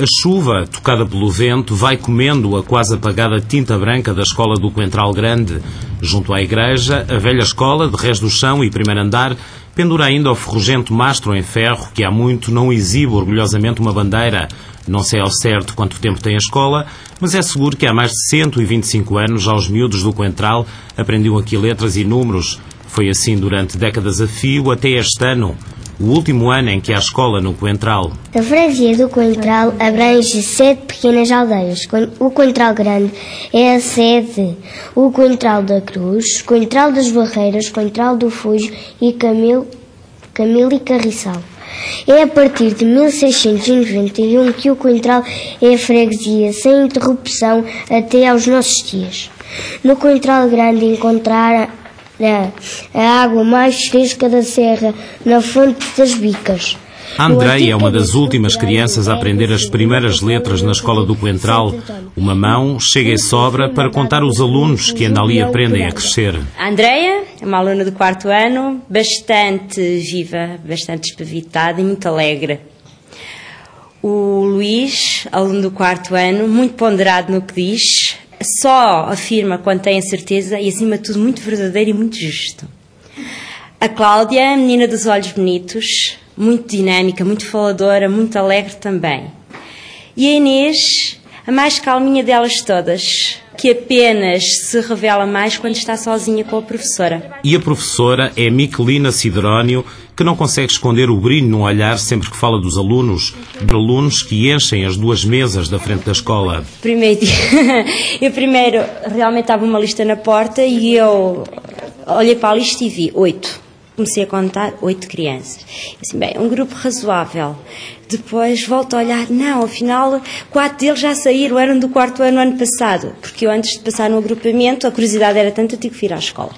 A chuva, tocada pelo vento, vai comendo a quase apagada tinta branca da escola do Coentral Grande. Junto à igreja, a velha escola, de rés do chão e primeiro andar, pendura ainda o ferrugento mastro em ferro que há muito não exibe orgulhosamente uma bandeira. Não sei ao certo quanto tempo tem a escola, mas é seguro que há mais de 125 anos já os miúdos do Coentral aprendiam aqui letras e números. Foi assim durante décadas a fio até este ano, o último ano em que há escola no Coentral. A freguesia do Coentral abrange 7 pequenas aldeias. O Coentral Grande é a sede, o Coentral da Cruz, Coentral das Barreiras, Coentral do Fujo e Camilo e Carriçal. É a partir de 1691 que o Coentral é a freguesia sem interrupção até aos nossos dias. No Coentral Grande encontrar a água mais fresca da serra na fonte das Bicas. A Andreia é uma das últimas crianças a aprender as primeiras letras na escola do Coentral. Uma mão chega e sobra para contar os alunos que ainda ali aprendem a crescer. A Andreia é uma aluna do 4º ano, bastante viva, bastante espavitada e muito alegre. O Luís, aluno do 4º ano, muito ponderado no que diz, só afirma quando tem a certeza e, acima de tudo, muito verdadeiro e muito justo. A Cláudia, menina dos olhos bonitos, muito dinâmica, muito faladora, muito alegre também. E a Inês, a mais calminha delas todas, que apenas se revela mais quando está sozinha com a professora. E a professora é Miquelina Sidrónio, que não consegue esconder o brilho no olhar sempre que fala dos alunos, de alunos que enchem as duas mesas da frente da escola. Eu primeiro realmente estava uma lista na porta e eu olhei para a lista e vi 8. Comecei a contar 8 crianças. Assim, bem, um grupo razoável. Depois volto a olhar, não, afinal 4 deles já saíram, eram do 4º ano, ano passado. Porque eu, antes de passar no agrupamento, a curiosidade era tanta, eu tive que ir à escola.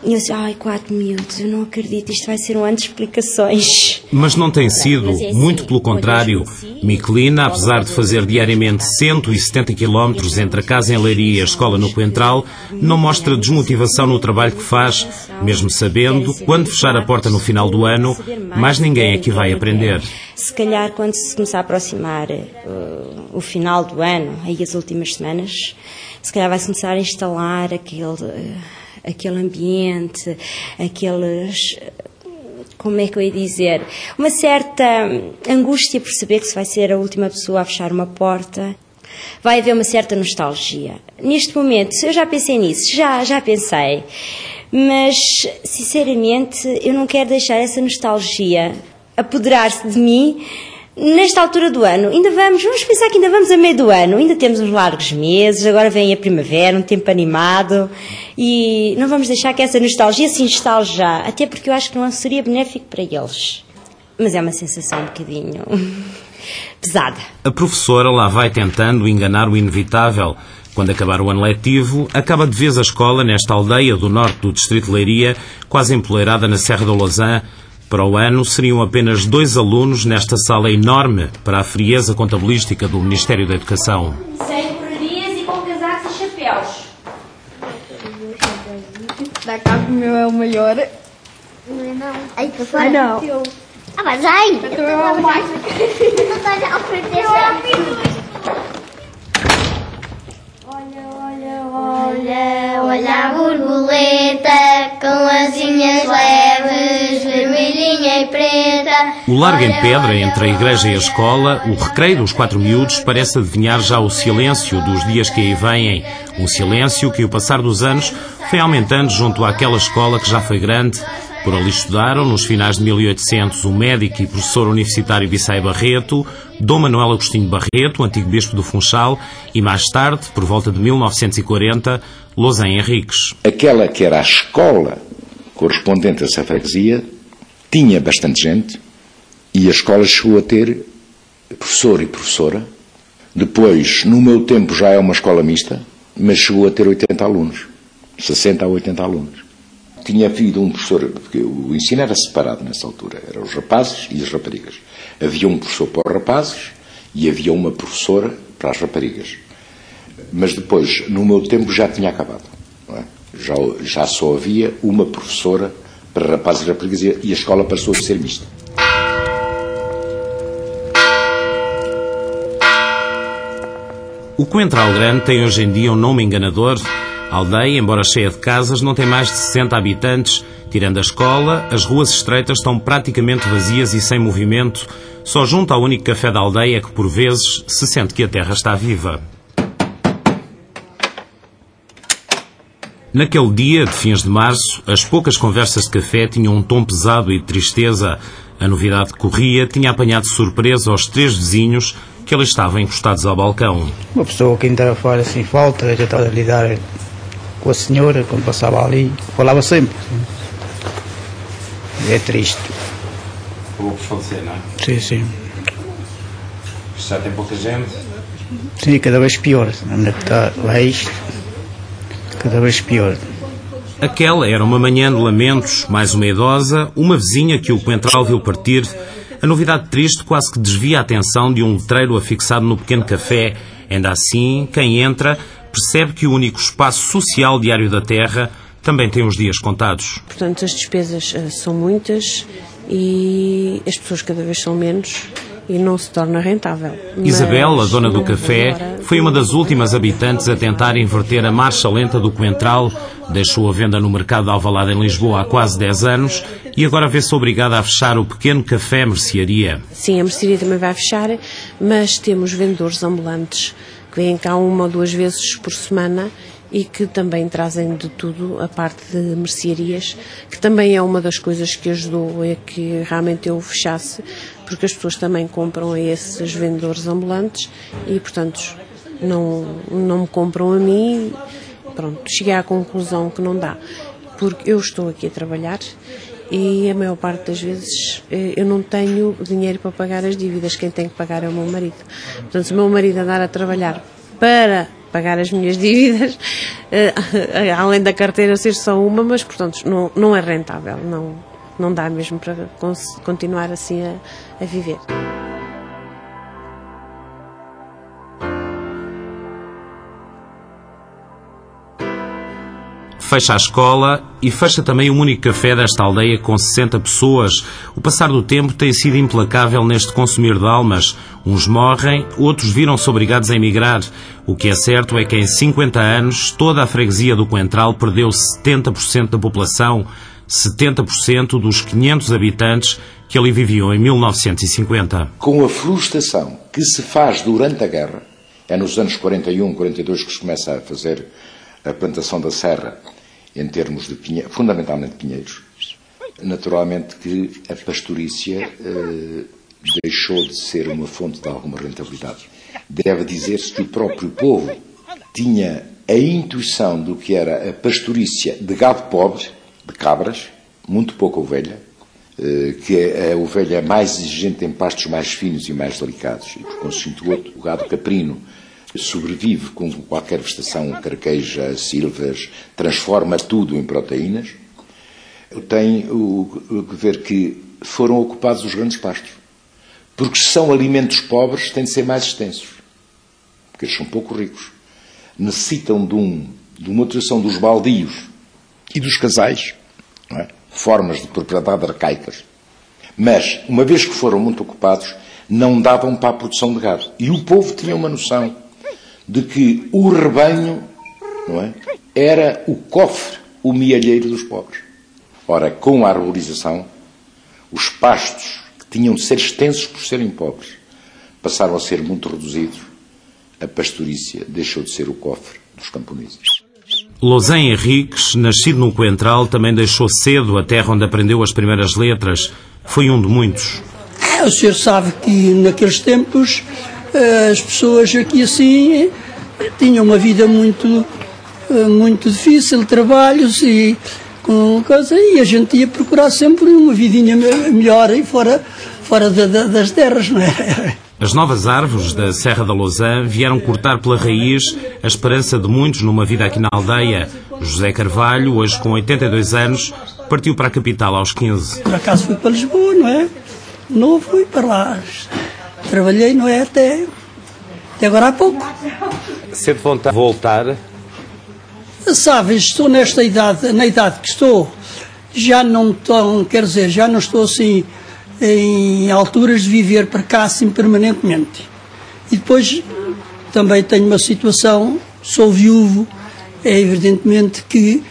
E eu disse, 4 miúdos, eu não acredito, isto vai ser um ano de explicações. Mas não tem sido, muito pelo contrário. Miquelina, apesar de fazer diariamente 170 km entre a casa em Leiria e a escola no Coentral, não mostra desmotivação no trabalho que faz, mesmo sabendo, quando fechar a porta no final do ano, mais ninguém aqui vai aprender. Se calhar, quando se começar a aproximar o final do ano, aí as últimas semanas, se calhar vai-se começar a instalar aquele ambiente, como é que eu ia dizer, uma certa angústia por saber que se vai ser a última pessoa a fechar uma porta. Vai haver uma certa nostalgia. Neste momento, eu já pensei nisso, já pensei, mas, sinceramente, eu não quero deixar essa nostalgia apoderar-se de mim nesta altura do ano. Vamos pensar que ainda vamos a meio do ano, ainda temos uns largos meses, agora vem a primavera, um tempo animado, e não vamos deixar que essa nostalgia se instale já, até porque eu acho que não seria benéfico para eles. Mas é uma sensação um bocadinho pesada. A professora lá vai tentando enganar o inevitável. Quando acabar o ano letivo, acaba de vez a escola nesta aldeia do norte do distrito de Leiria, quase empoleirada na Serra da Lousã. Para o ano, seriam apenas 2 alunos nesta sala enorme para a frieza contabilística do Ministério da Educação. Sem correrias e com casacos e chapéus. Dá cá que o meu é o melhor. Não. Ai, não. Mas ai! Então é o mais. Não estás a oferecer Olha a borboleta com asinhas leves, vermelhinha e preta. O largo em pedra entre a igreja e a escola, o recreio dos 4 miúdos, parece adivinhar já o silêncio dos dias que aí vêm. Um silêncio que, o passar dos anos, foi aumentando junto àquela escola que já foi grande. Por ali estudaram, nos finais de 1800, o médico e professor universitário Bissai Barreto, Dom Manuel Agostinho Barreto, antigo bispo do Funchal, e mais tarde, por volta de 1940, Lousã Henriques. Aquela que era a escola correspondente a essa freguesia tinha bastante gente e a escola chegou a ter professor e professora. Depois, no meu tempo, já é uma escola mista, mas chegou a ter 80 alunos, 60 a 80 alunos. Tinha havido um professor, porque o ensino era separado nessa altura, eram os rapazes e as raparigas. Havia um professor para os rapazes e havia uma professora para as raparigas. Mas depois, no meu tempo, já tinha acabado. Não é? Já só havia uma professora para rapazes e raparigas e a escola passou a ser mista. O Coentral Grande tem hoje em dia um nome enganador. A aldeia, embora cheia de casas, não tem mais de 60 habitantes. Tirando a escola, as ruas estreitas estão praticamente vazias e sem movimento. Só junto ao único café da aldeia que, por vezes, se sente que a terra está viva. Naquele dia, de fins de março, as poucas conversas de café tinham um tom pesado e de tristeza. A novidade que corria tinha apanhado de surpresa aos 3 vizinhos que ali estavam encostados ao balcão. Uma pessoa que ainda faz assim falta, já estava a lidar com a senhora, quando passava ali, falava sempre. É triste. Acabou por falecer, não é? Sim, sim. Já tem pouca gente? Sim, cada vez pior. Onde está lá isto, cada vez pior. Aquela era uma manhã de lamentos, mais uma idosa, uma vizinha que o Coentral viu partir. A novidade triste quase que desvia a atenção de um letreiro afixado no pequeno café. Ainda assim, quem entra percebe que o único espaço social diário da terra também tem os dias contados. Portanto, as despesas são muitas e as pessoas cada vez são menos e não se torna rentável. Isabel, a dona do café, foi uma das últimas habitantes a tentar inverter a marcha lenta do Coentral. Deixou a venda no mercado de Alvalade em Lisboa há quase 10 anos e agora vê-se obrigada a fechar o pequeno café mercearia. Sim, a mercearia também vai fechar, mas temos vendedores ambulantes que vêm cá 1 ou 2 vezes por semana e que também trazem de tudo a parte de mercearias, que também é uma das coisas que ajudou a que realmente eu fechasse, porque as pessoas também compram a esses vendedores ambulantes e, portanto, não me compram a mim. Pronto, cheguei à conclusão que não dá, porque eu estou aqui a trabalhar e a maior parte das vezes eu não tenho dinheiro para pagar as dívidas, quem tem que pagar é o meu marido. Portanto, se o meu marido andar a trabalhar para pagar as minhas dívidas, além da carteira ser só uma, mas portanto não é rentável, não dá mesmo para continuar assim a viver. Fecha a escola e fecha também o único café desta aldeia com 60 pessoas. O passar do tempo tem sido implacável neste consumir de almas. Uns morrem, outros viram-se obrigados a emigrar. O que é certo é que em 50 anos toda a freguesia do Coentral perdeu 70% da população, 70% dos 500 habitantes que ali viviam em 1950. Com a frustração que se faz durante a guerra, é nos anos 41, 42 que se começa a fazer a plantação da serra, em termos de fundamentalmente pinheiros, naturalmente que a pastorícia deixou de ser uma fonte de alguma rentabilidade. Deve dizer-se que o próprio povo tinha a intuição do que era a pastorícia de gado pobre, de cabras, muito pouca ovelha, que é a ovelha mais exigente em pastos mais finos e mais delicados, e por conseguinte o gado caprino sobrevive com qualquer vegetação, carqueja, silvas, transforma tudo em proteínas. Tem que ver que foram ocupados os grandes pastos. Porque se são alimentos pobres, têm de ser mais extensos. Porque eles são pouco ricos. Necessitam de uma utilização dos baldios e dos casais, não é? Formas de propriedade arcaicas. Mas, uma vez que foram muito ocupados, não davam para a produção de gado. E o povo tinha uma noção de que o rebanho, não é, era o cofre, o mielheiro dos pobres. Ora, com a arborização, os pastos, que tinham de ser extensos por serem pobres, passaram a ser muito reduzidos. A pastorícia deixou de ser o cofre dos camponeses. Losém Henriques, nascido no Coentral, também deixou cedo a terra onde aprendeu as primeiras letras. Foi um de muitos. O senhor sabe que naqueles tempos as pessoas aqui assim tinham uma vida muito difícil, trabalhos e com coisa, e a gente ia procurar sempre uma vidinha melhor aí fora das terras, não é? As novas árvores da Serra da Lousã vieram cortar pela raiz a esperança de muitos numa vida aqui na aldeia. José Carvalho, hoje com 82 anos, partiu para a capital aos 15. Por acaso fui para Lisboa, não é? Não fui para lá. Trabalhei, não é? Até agora há pouco. Sente vontade de voltar? Sabes, estou nesta idade, na idade que estou, já não estou assim em alturas de viver para cá assim permanentemente. E depois também tenho uma situação, sou viúvo, é evidentemente que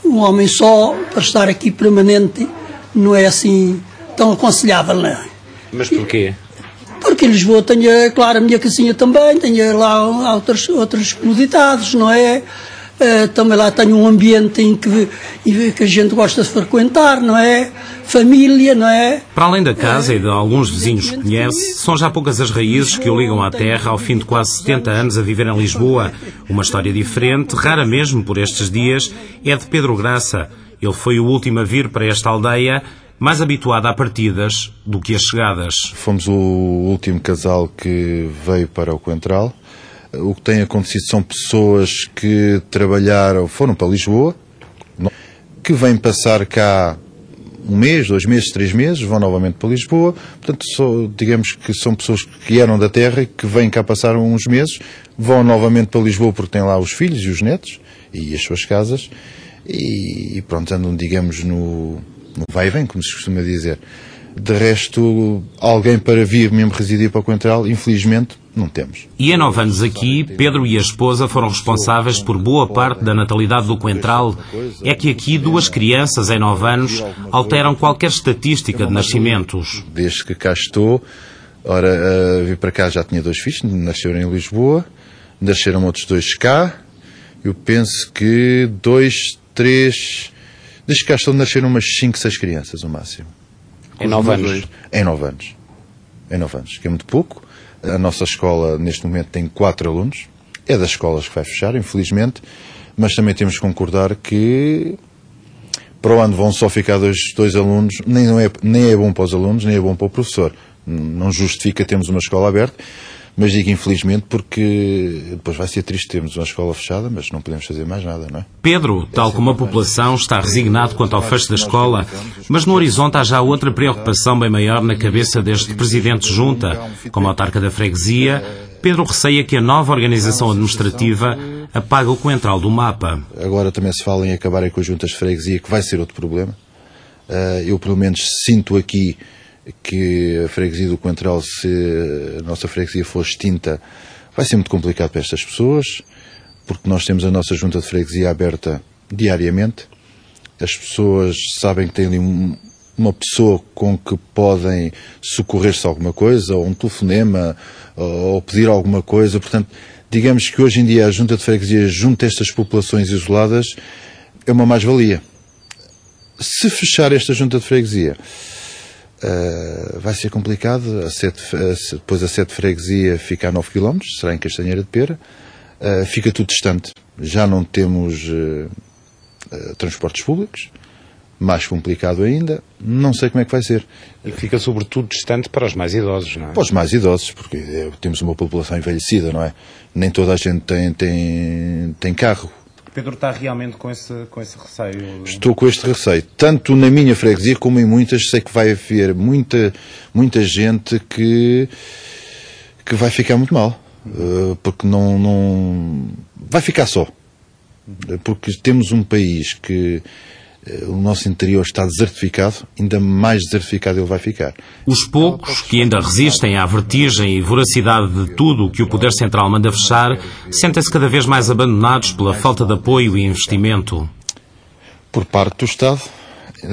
um homem só, para estar aqui permanente, não é assim tão aconselhável, não é? Mas porquê? Porque em Lisboa tenho, claro, a minha casinha também, tenho lá outras comodidades, não é? Também lá tenho um ambiente em que a gente gosta de frequentar, não é? Família, não é? Para além da casa e de alguns vizinhos que conhece, são já poucas as raízes que o ligam à terra ao fim de quase 70 anos a viver em Lisboa. Uma história diferente, rara mesmo por estes dias, é de Pedro Graça. Ele foi o último a vir para esta aldeia, mais habituado a partidas do que a chegadas. Fomos o último casal que veio para o Coentral. O que tem acontecido são pessoas que trabalharam, foram para Lisboa, que vêm passar cá 1 mês, 2 meses, 3 meses, vão novamente para Lisboa. Portanto, digamos que são pessoas que eram da terra e que vêm cá passar uns meses, vão novamente para Lisboa porque têm lá os filhos e os netos e as suas casas e pronto, andam, digamos, no vai e vem, como se costuma dizer. De resto, alguém para vir mesmo residir para o Coentral, infelizmente, não temos. E há 9 anos aqui, Pedro e a esposa foram responsáveis por boa parte da natalidade do Coentral. É que aqui 2 crianças em 9 anos alteram qualquer estatística de nascimentos. Desde que cá estou, vir para cá já tinha 2 filhos, nasceram em Lisboa, nasceram outros 2 cá. Eu penso que 2, 3... Desde que cá estou, nasceram umas 5, 6 crianças, o máximo. Em 9 anos? Em 9 anos. Em 9 anos, que é muito pouco. A nossa escola, neste momento, tem 4 alunos. É das escolas que vai fechar, infelizmente. Mas também temos que concordar que para o ano vão só ficar 2 alunos. Nem é bom para os alunos, nem é bom para o professor. Não justifica termos uma escola aberta. Mas digo infelizmente porque depois vai ser triste termos uma escola fechada, mas não podemos fazer mais nada, não é? Pedro, tal como a população, está resignado quanto ao fecho da escola, mas no horizonte há já outra preocupação bem maior na cabeça deste presidente de junta. Como autarca da freguesia, Pedro receia que a nova organização administrativa apaga o Coentral do mapa. Agora também se fala em acabarem com as juntas de freguesia, que vai ser outro problema. Eu pelo menos sinto aqui que a freguesia do Coentral, se a nossa freguesia for extinta, vai ser muito complicado para estas pessoas, porque nós temos a nossa junta de freguesia aberta diariamente. As pessoas sabem que têm ali uma pessoa com que podem socorrer-se a alguma coisa, ou um telefonema, ou pedir alguma coisa. Portanto, digamos que hoje em dia a junta de freguesia, junto a estas populações isoladas, é uma mais-valia. Se fechar esta junta de freguesia, vai ser complicado. Depois a sede de freguesia fica a 9 km, será em Castanheira de Pera. Fica tudo distante. Já não temos transportes públicos. Mais complicado ainda. Não sei como é que vai ser. E fica sobretudo distante para os mais idosos, não é? Para os mais idosos, porque temos uma população envelhecida, não é? Nem toda a gente tem carro. Pedro está realmente com esse receio? Estou com este receio. Tanto na minha freguesia como em muitas. Sei que vai haver muita gente que vai ficar muito mal. Porque não vai ficar só. Porque temos um país que o nosso interior está desertificado, ainda mais desertificado ele vai ficar. Os poucos que ainda resistem à vertigem e voracidade de tudo o que o Poder Central manda fechar sentem-se cada vez mais abandonados pela falta de apoio e investimento. Por parte do Estado,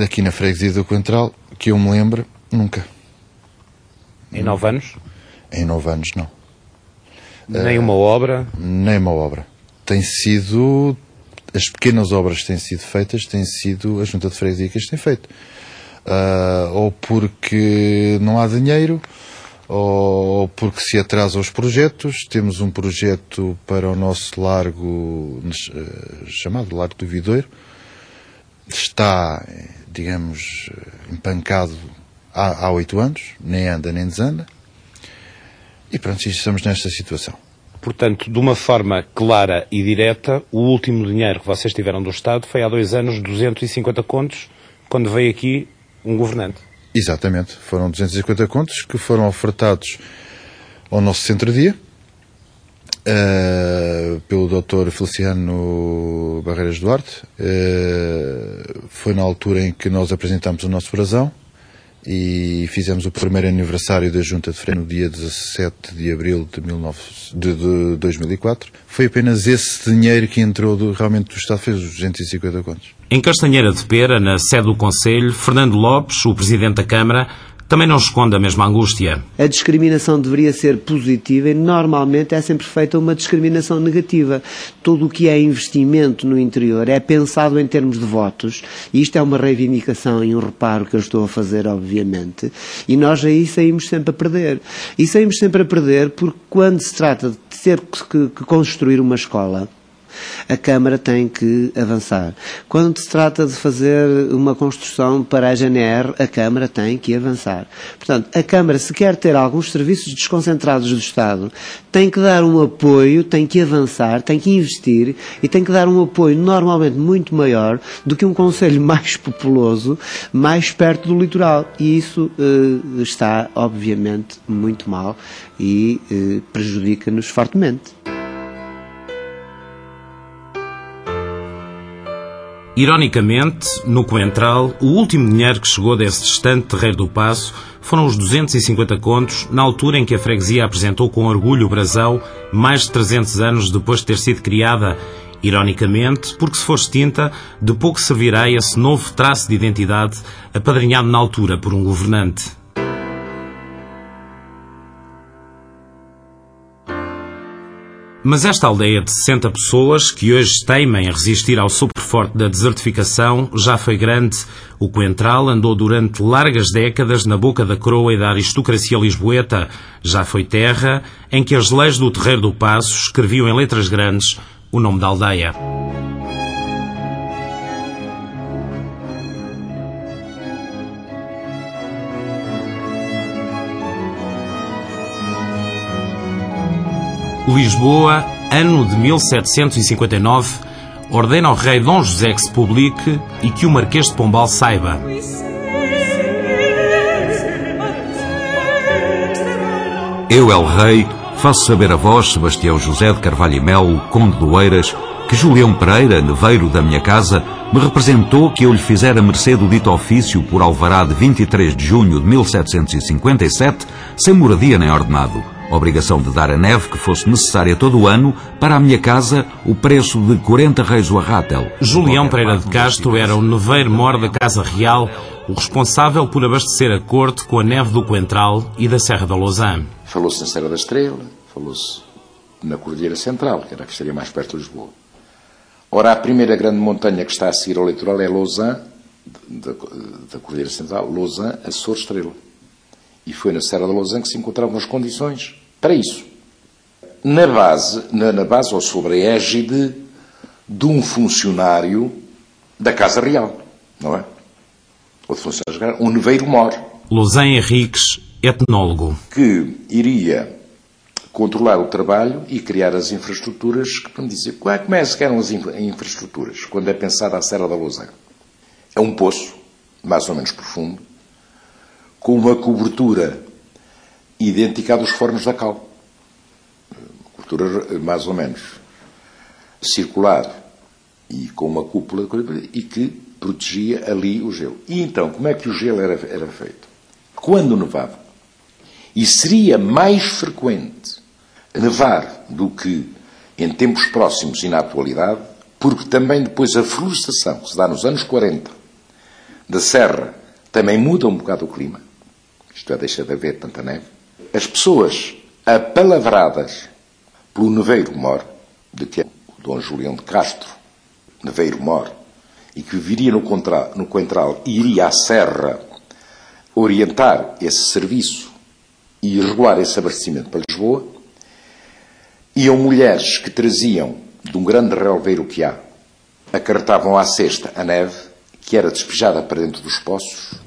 aqui na freguesia do Coentral, que eu me lembro, nunca. Em 9 anos? Em 9 anos, não. Nem uma obra? Nem uma obra. Tem sido... As pequenas obras que têm sido feitas têm sido a junta de freguesia que as tem feito. Ou porque não há dinheiro, ou porque se atrasam os projetos. Temos um projeto para o nosso largo, chamado Largo do Vidoiro. Está, digamos, empancado há 8 anos, nem anda nem desanda. E pronto, estamos nesta situação. Portanto, de uma forma clara e direta, o último dinheiro que vocês tiveram do Estado foi há 2 anos 250 contos, quando veio aqui um governante. Exatamente. Foram 250 contos que foram ofertados ao nosso centro-dia pelo Dr. Feliciano Barreiras Duarte. Foi na altura em que nós apresentámos o nosso brasão e fizemos o primeiro aniversário da Junta de Freguesia no dia 17 de abril de 2004. Foi apenas esse dinheiro que entrou realmente do Estado, fez os 250 contos. Em Castanheira de Pera, na sede do Conselho, Fernando Lopes, o Presidente da Câmara, também não esconde a mesma angústia. A discriminação deveria ser positiva e normalmente é sempre feita uma discriminação negativa. Tudo o que é investimento no interior é pensado em termos de votos, e isto é uma reivindicação e um reparo que eu estou a fazer, obviamente, e nós aí saímos sempre a perder. E saímos sempre a perder porque quando se trata de ter que construir uma escola, a Câmara tem que avançar. Quando se trata de fazer uma construção para a GNR, a Câmara tem que avançar. Portanto, a Câmara, se quer ter alguns serviços desconcentrados do Estado, tem que dar um apoio, tem que avançar, tem que investir e tem que dar um apoio normalmente muito maior do que um concelho mais populoso, mais perto do litoral. E isso está, obviamente, muito mal e prejudica-nos fortemente. Ironicamente, no Coentral, o último dinheiro que chegou desse distante terreiro do Paço foram os 250 contos, na altura em que a freguesia apresentou com orgulho o brasão, mais de 300 anos depois de ter sido criada. Ironicamente, porque se for extinta, de pouco servirá esse novo traço de identidade, apadrinhado na altura por um governante. Mas esta aldeia de 60 pessoas, que hoje teimem a resistir ao sopro forte da desertificação, já foi grande. O Coentral andou durante largas décadas na boca da coroa e da aristocracia lisboeta. Já foi terra em que as leis do Terreiro do Paço escreviam em letras grandes o nome da aldeia. Lisboa, ano de 1759, ordena ao rei Dom José que se publique e que o Marquês de Pombal saiba. Eu, El Rei, faço saber a vós, Sebastião José de Carvalho e Melo, conde do Eiras, que Julião Pereira, neveiro da minha casa, me representou que eu lhe fizera mercê do dito ofício por alvará de 23 de junho de 1757, sem moradia nem ordenado. Obrigação de dar a neve que fosse necessária todo o ano para a minha casa o preço de 40 reis o arrátel. Julião Pereira de Castro era o neveiro-mor da Casa Real, o responsável por abastecer a corte com a neve do Coentral e da Serra da Lousã. Falou-se na Serra da Estrela, falou-se na Cordilheira Central, que era a que estaria mais perto de Lisboa. Ora, a primeira grande montanha que está a seguir ao litoral é Lousã, da Cordilheira Central, Lousã, Açores, Estrela. E foi na Serra da Lousã que se encontravam as condições para isso. Na base ou sobre a égide de um funcionário da Casa Real, não é? Ou de funcionários reais, um neveiro-mor. Lousã Henriques, etnólogo. Que iria controlar o trabalho e criar as infraestruturas que, para me dizer, como é que eram as infraestruturas quando é pensada a Serra da Lousã? É um poço, mais ou menos profundo, com uma cobertura idêntica à dos fornos da cal. Cobertura mais ou menos circular e com uma cúpula e que protegia ali o gelo. E então, como é que o gelo era feito? Quando nevava, e seria mais frequente nevar do que em tempos próximos e na atualidade, porque também depois a florestação que se dá nos anos 40 da serra também muda um bocado o clima. Isto é, deixa de haver tanta neve. As pessoas apalavradas pelo neveiro-mor, de que é o Dom Julião de Castro, neveiro-mor, e que viveria no Coentral e iria à serra orientar esse serviço e regular esse abastecimento para Lisboa, iam mulheres que traziam de um grande relveiro que há, acarretavam à cesta a neve, que era despejada para dentro dos poços,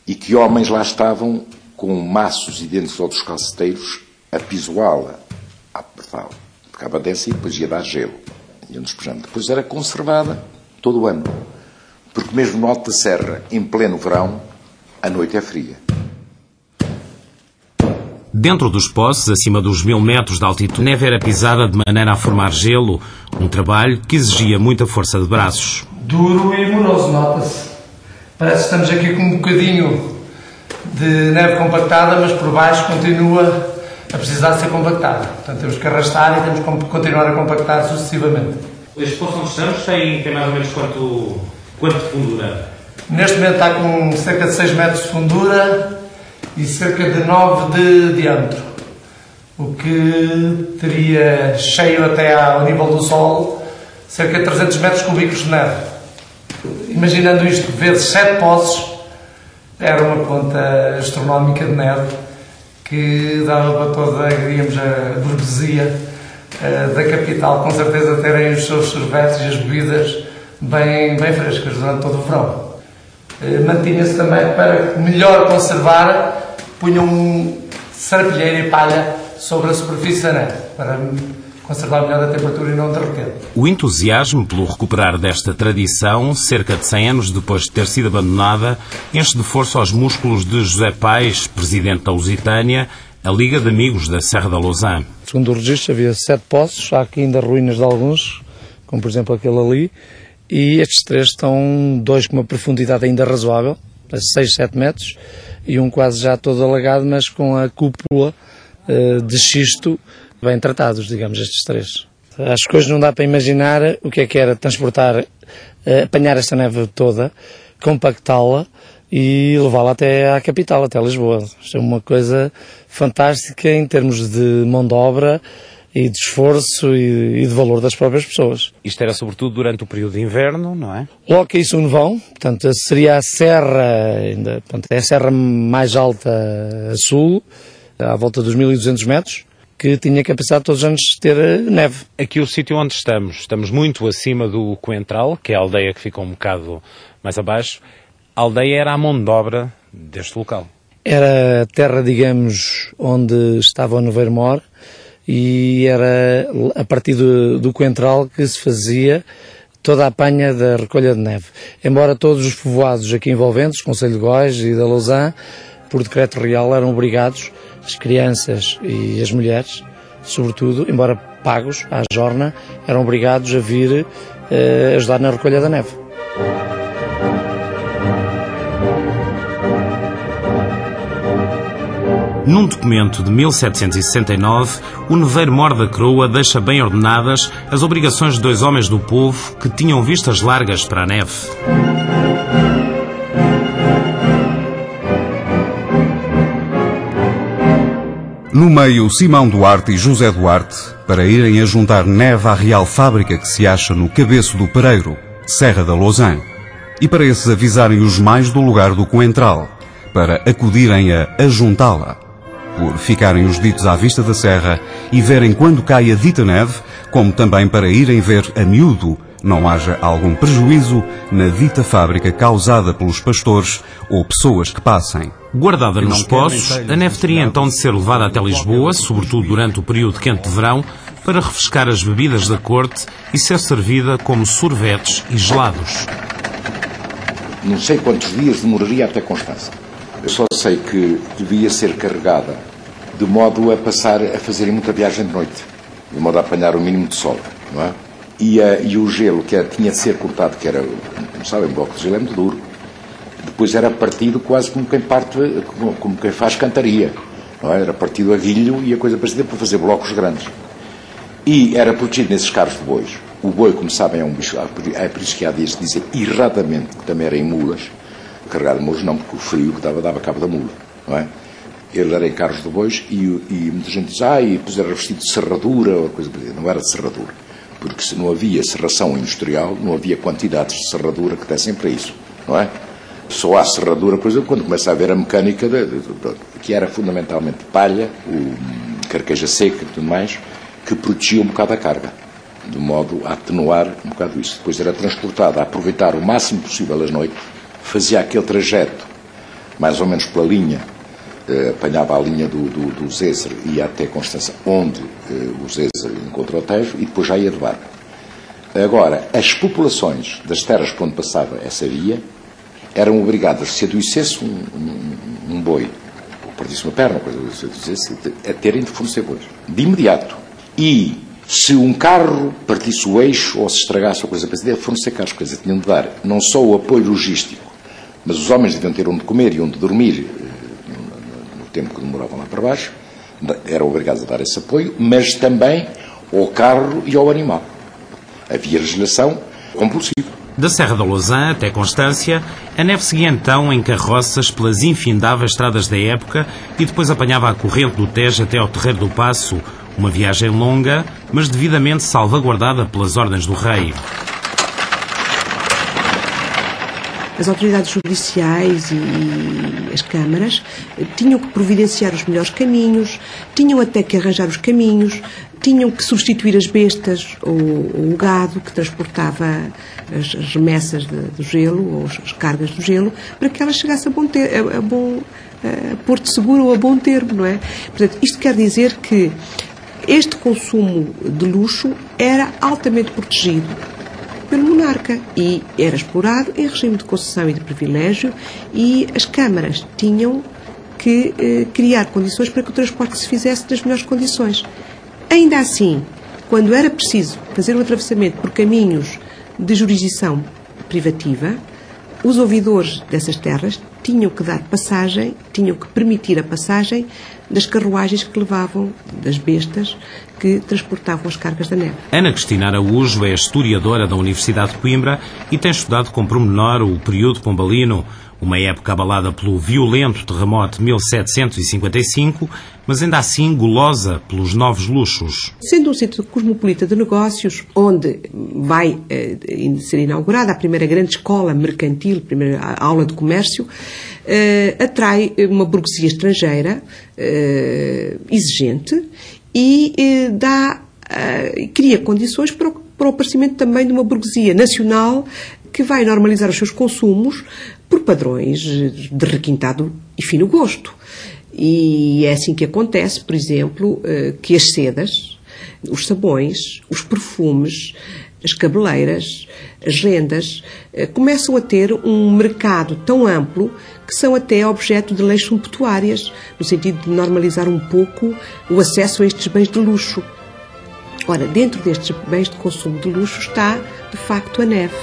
e que homens lá estavam com maços idênticos aos dos calceteiros a pisoá-la, a apertá-la. Ficava densa e depois ia dar gelo. Iam despejando. Depois era conservada todo o ano. Porque mesmo no alto da serra, em pleno verão, a noite é fria. Dentro dos poços, acima dos 1000 metros de altitude, a neve era pisada de maneira a formar gelo, um trabalho que exigia muita força de braços. Duro e moroso, nota-se. Parece que estamos aqui com um bocadinho de neve compactada, mas por baixo continua a precisar de ser compactada. Portanto, temos que arrastar e temos que continuar a compactar sucessivamente. Este poço onde estamos tem mais ou menos quanto de fundura? Neste momento está com cerca de 6 metros de fundura e cerca de 9 de diâmetro, o que teria cheio até ao nível do solo cerca de 300 metros cúbicos de neve. Imaginando isto vezes 7 poços, era uma conta astronómica de neve que dava para toda, diríamos, a burguesia da capital, com certeza terem os seus sorvetes e as bebidas bem frescas durante todo o verão. Mantinha-se também, para melhor conservar, punham serapilheira e palha sobre a superfície da neve, para conservar melhor a temperatura e não derreter. O entusiasmo pelo recuperar desta tradição, cerca de 100 anos depois de ter sido abandonada, enche de força os músculos de José Paes, presidente da Lusitânia, a Liga de Amigos da Serra da Lousã. Segundo o registro, havia 7 poços, há aqui ainda ruínas de alguns, como por exemplo aquele ali, e estes 3 estão 2 com uma profundidade ainda razoável, 6, 7 metros, e um quase já todo alagado, mas com a cúpula de xisto bem tratados, digamos, estes 3. As coisas não dá para imaginar o que era transportar, apanhar esta neve toda, compactá-la e levá-la até à capital, até Lisboa. Isto é uma coisa fantástica em termos de mão de obra e de esforço e de valor das próprias pessoas. Isto era sobretudo durante o período de inverno, não é? Logo que isso o nevão, portanto, seria a serra, ainda, portanto, é a serra mais alta a sul, à volta dos 1200 metros, que tinha capacidade todos os anos de ter neve. Aqui o sítio onde estamos muito acima do Coentral, que é a aldeia que fica um bocado mais abaixo. A aldeia era a mão de obra deste local. Era a terra, digamos, onde estava o Neveiro Mor, e era a partir do Coentral que se fazia toda a apanha da recolha de neve. Embora todos os povoados aqui envolventes, Concelho de Góis e da Lousã, por decreto real, eram obrigados, as crianças e as mulheres, sobretudo, embora pagos à jorna, eram obrigados a vir ajudar na recolha da neve. Num documento de 1769, o Neveiro Mor da Croa deixa bem ordenadas as obrigações de 2 homens do povo que tinham vistas largas para a neve. No meio, Simão Duarte e José Duarte, para irem a juntar neve à real fábrica que se acha no Cabeço do Pereiro, Serra da Lousã, e para esses avisarem os mais do lugar do Coentral, para acudirem a ajuntá-la, por ficarem os ditos à vista da serra e verem quando cai a dita neve, como também para irem ver a miúdo, não haja algum prejuízo na dita fábrica causada pelos pastores ou pessoas que passem. Guardada nos poços, a neve teria então de ser levada até Lisboa, sobretudo durante o período quente de verão, para refrescar as bebidas da corte e ser servida como sorvetes e gelados. Não sei quantos dias demoraria até Constança. Eu só sei que devia ser carregada de modo a passar a fazer muita viagem de noite, de modo a apanhar o mínimo de sol, não é? E o gelo que tinha de ser cortado, que era, como sabem, um bloco de gelo é muito duro, depois era partido quase como quem parte, como quem faz cantaria, não é? Era partido a guilho e a coisa parecida para fazer blocos grandes. E era protegido nesses carros de bois. O boi, como sabem, é um bicho, é por isso que há dias de dizer erradamente que também era em mulas, carregado de mulas não, porque o frio que dava cabo da mula, não é? Ele era em carros de bois e muita gente diz, e depois era vestido de serradura, ou coisa parecida. Não era de serradura, porque se não havia serração industrial, não havia quantidades de serradura que dessem para isso, não é? Só há serradura, por exemplo, quando começa a haver a mecânica, que era fundamentalmente palha, carqueja seca e tudo mais, que protegia um bocado a carga, de modo a atenuar um bocado isso. Depois era transportada a aproveitar o máximo possível as noites, fazia aquele trajeto, mais ou menos pela linha, apanhava a linha do Zézer e ia até Constança, onde o Zézer encontrou o Tejo, e depois já ia de barco. Agora, as populações das terras por onde passava essa via eram obrigadas, se adoecesse um boi, ou perdisse uma perna, a terem de fornecer bois, de imediato. E se um carro partisse o eixo ou se estragasse ou coisa parecida, fornecer carros, coisa, tinham de dar não só o apoio logístico, mas os homens deviam ter onde comer e onde dormir, tempo que demoravam lá para baixo, eram obrigados a dar esse apoio, mas também ao carro e ao animal. Havia legislação compulsiva. Da Serra da Lousã até Constância, a neve seguia então em carroças pelas infindáveis estradas da época e depois apanhava a corrente do Tejo até ao Terreiro do Paço. Uma viagem longa, mas devidamente salvaguardada pelas ordens do rei. As autoridades judiciais e as câmaras tinham que providenciar os melhores caminhos, tinham até que arranjar os caminhos, tinham que substituir as bestas ou o gado que transportava as remessas do gelo ou as cargas do gelo para que elas chegassem a Porto Seguro ou a bom termo, não é? Portanto, isto quer dizer que este consumo de luxo era altamente protegido pelo monarca e era explorado em regime de concessão e de privilégio, e as câmaras tinham que criar condições para que o transporte se fizesse nas melhores condições. Ainda assim, quando era preciso fazer o atravessamento por caminhos de jurisdição privativa, os ouvidores dessas terras tinham que dar passagem, tinham que permitir a passagem das carruagens que levavam, das bestas que transportavam as cargas da neve. Ana Cristina Araújo é historiadora da Universidade de Coimbra e tem estudado com pormenor o período pombalino, uma época abalada pelo violento terremoto de 1755, mas ainda assim gulosa pelos novos luxos. Sendo um centro cosmopolita de negócios, onde vai ser inaugurada a primeira grande escola mercantil, a primeira aula de comércio, atrai uma burguesia estrangeira exigente e cria condições para o aparecimento também de uma burguesia nacional que vai normalizar os seus consumos por padrões de requintado e fino gosto. E é assim que acontece, por exemplo, que as sedas, os sabões, os perfumes, as cabeleiras, as rendas, começam a ter um mercado tão amplo que são até objeto de leis sumptuárias, no sentido de normalizar um pouco o acesso a estes bens de luxo. Ora, dentro destes bens de consumo de luxo está, de facto, a neve.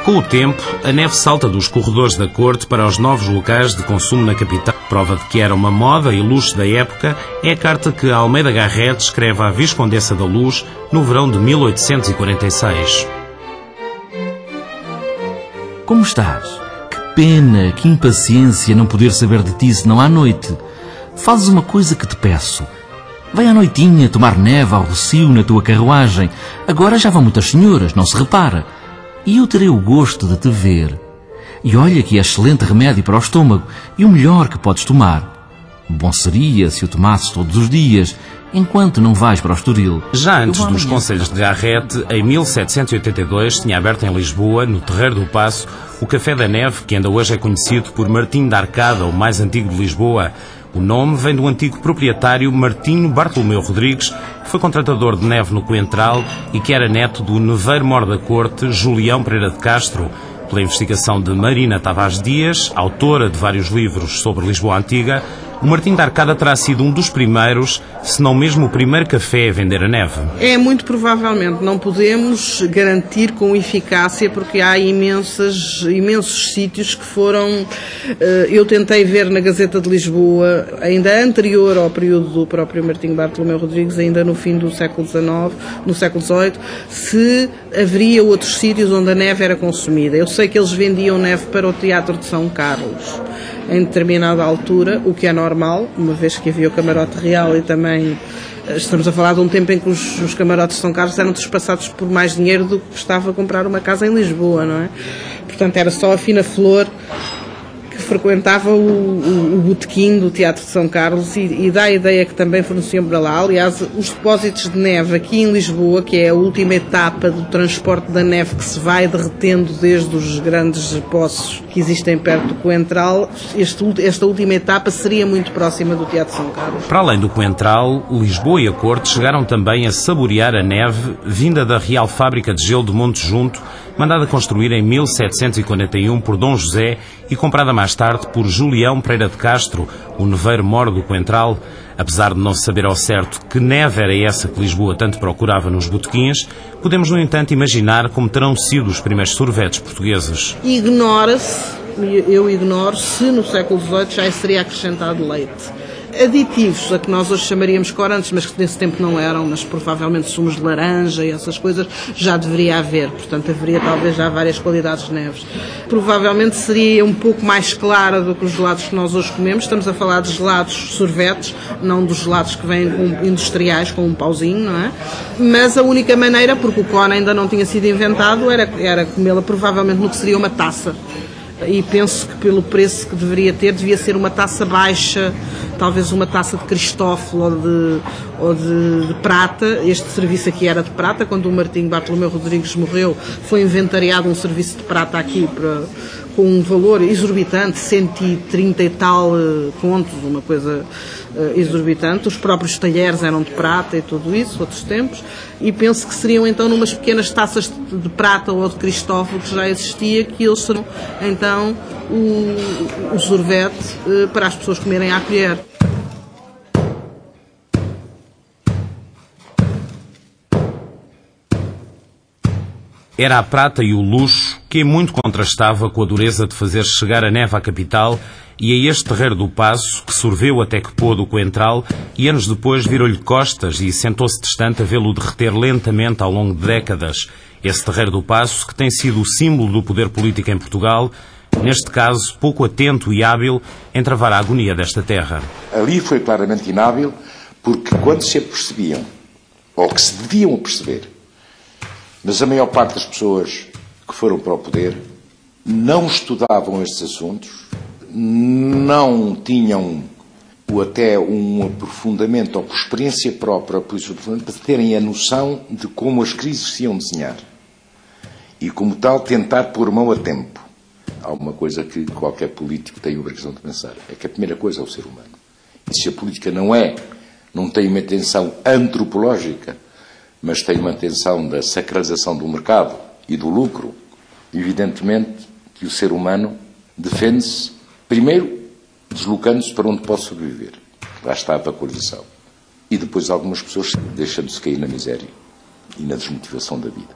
Com o tempo, a neve salta dos corredores da corte para os novos locais de consumo na capital. Prova de que era uma moda e luxo da época é a carta que Almeida Garrett escreve à Viscondessa da Luz no verão de 1846. Como estás? Que pena, que impaciência não poder saber de ti senão à noite. Fazes uma coisa que te peço. Vai à noitinha tomar neve ao rocio na tua carruagem. Agora já vão muitas senhoras, não se repara. E eu terei o gosto de te ver. E olha que é excelente remédio para o estômago e o melhor que podes tomar. Bom seria se o tomasses todos os dias, enquanto não vais para o Estoril. Já antes dos conselhos de Garrett, em 1782, tinha aberto em Lisboa, no Terreiro do Paço, o Café da Neve, que ainda hoje é conhecido por Martim da Arcada, o mais antigo de Lisboa. O nome vem do antigo proprietário Martinho Bartolomeu Rodrigues, que foi contratador de neve no Coentral e que era neto do neveiro-mor da corte, Julião Pereira de Castro. Pela investigação de Marina Tavares Dias, autora de vários livros sobre Lisboa Antiga, o Martim da Arcada terá sido um dos primeiros, se não mesmo o primeiro café a vender a neve. É muito provavelmente, não podemos garantir com eficácia, porque há imensos sítios que foram... Eu tentei ver na Gazeta de Lisboa, ainda anterior ao período do próprio Martim Bartolomeu Rodrigues, ainda no fim do século XIX, no século XVIII, se haveria outros sítios onde a neve era consumida. Eu sei que eles vendiam neve para o Teatro de São Carlos em determinada altura, o que é normal, uma vez que havia o camarote real e também estamos a falar de um tempo em que os camarotes de São Carlos eram despassados por mais dinheiro do que custava comprar uma casa em Lisboa, não é? Portanto, era só a fina flor que frequentava o botequim do Teatro de São Carlos e dá a ideia que também forneciam para lá. Aliás, os depósitos de neve aqui em Lisboa, que é a última etapa do transporte da neve que se vai derretendo desde os grandes poços que existem perto do Coentral, esta última etapa seria muito próxima do Teatro de São Carlos. Para além do Coentral, Lisboa e a corte chegaram também a saborear a neve vinda da Real Fábrica de Gelo de Monte Junto, mandada construir em 1741 por Dom José e comprada mais tarde por Julião Pereira de Castro, o neveiro-mor do Coentral. Apesar de não se saber ao certo que neve era essa que Lisboa tanto procurava nos botequins, podemos, no entanto, imaginar como terão sido os primeiros sorvetes portugueses. Ignora-se eu ignoro se no século XVIII já seria acrescentado leite. Aditivos, a que nós hoje chamaríamos corantes, mas que nesse tempo não eram, mas provavelmente sumos de laranja e essas coisas, já deveria haver. Portanto, haveria talvez já várias qualidades de neves. Provavelmente seria um pouco mais clara do que os gelados que nós hoje comemos. Estamos a falar de gelados sorvetes, não dos gelados que vêm industriais, com um pauzinho, não é? Mas a única maneira, porque o cone ainda não tinha sido inventado, era comê-la provavelmente no que seria uma taça. E penso que pelo preço que deveria ter, devia ser uma taça baixa, talvez uma taça de Cristófilo ou de prata. Este serviço aqui era de prata. Quando o Martinho Bartolomeu Rodrigues morreu, foi inventariado um serviço de prata aqui com um valor exorbitante, 130 e tal contos, uma coisa exorbitante. Os próprios talheres eram de prata e tudo isso, outros tempos. E penso que seriam então numas pequenas taças de prata ou de Cristófilo que já existia, que eles serão então o sorvete para as pessoas comerem à colher. Era a prata e o luxo que muito contrastava com a dureza de fazer chegar a neve à capital e a este terreiro do Paço, que sorveu até que pôde o coentral e anos depois virou-lhe costas e sentou-se distante a vê-lo derreter lentamente ao longo de décadas. Esse terreiro do Paço, que tem sido o símbolo do poder político em Portugal, neste caso pouco atento e hábil em travar a agonia desta terra. Ali foi claramente inábil, porque quando se apercebiam, ou que se deviam perceber, mas a maior parte das pessoas que foram para o poder não estudavam estes assuntos, não tinham até um aprofundamento ou por experiência própria para terem a noção de como as crises se iam desenhar. E como tal, tentar pôr mão a tempo. Há uma coisa que qualquer político tem a obrigação de pensar, é que a primeira coisa é o ser humano. E se a política não tem uma intenção antropológica, mas tem uma intenção da sacralização do mercado e do lucro, evidentemente que o ser humano defende-se, primeiro, deslocando-se para onde pode sobreviver. Lá está a valorização. E depois algumas pessoas deixando-se cair na miséria e na desmotivação da vida.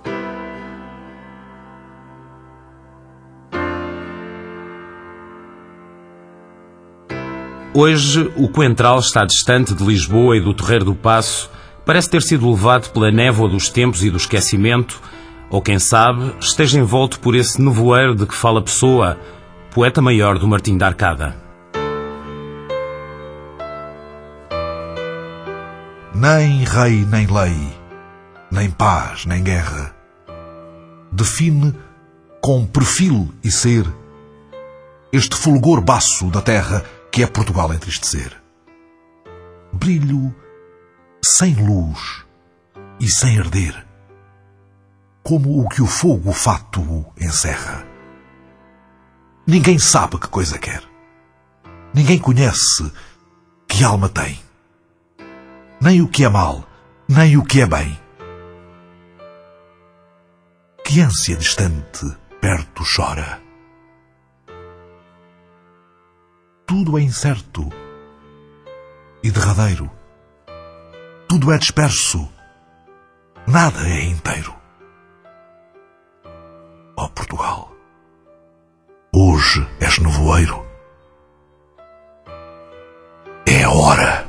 Hoje, o coentral está distante de Lisboa e do Terreiro do Paço. Parece ter sido levado pela névoa dos tempos e do esquecimento, ou quem sabe, esteja envolto por esse nevoeiro de que fala Pessoa, poeta maior do Martim da Arcada. Nem rei nem lei, nem paz nem guerra, define com perfil e ser este fulgor baço da terra que é Portugal a entristecer. Brilho sem luz e sem arder, como o que o fogo fátuo encerra. Ninguém sabe que coisa quer, ninguém conhece que alma tem, nem o que é mal, nem o que é bem. Que ânsia distante perto chora. Tudo é incerto e derradeiro. Tudo é disperso, nada é inteiro. Ó Portugal, hoje és nevoeiro. É a hora.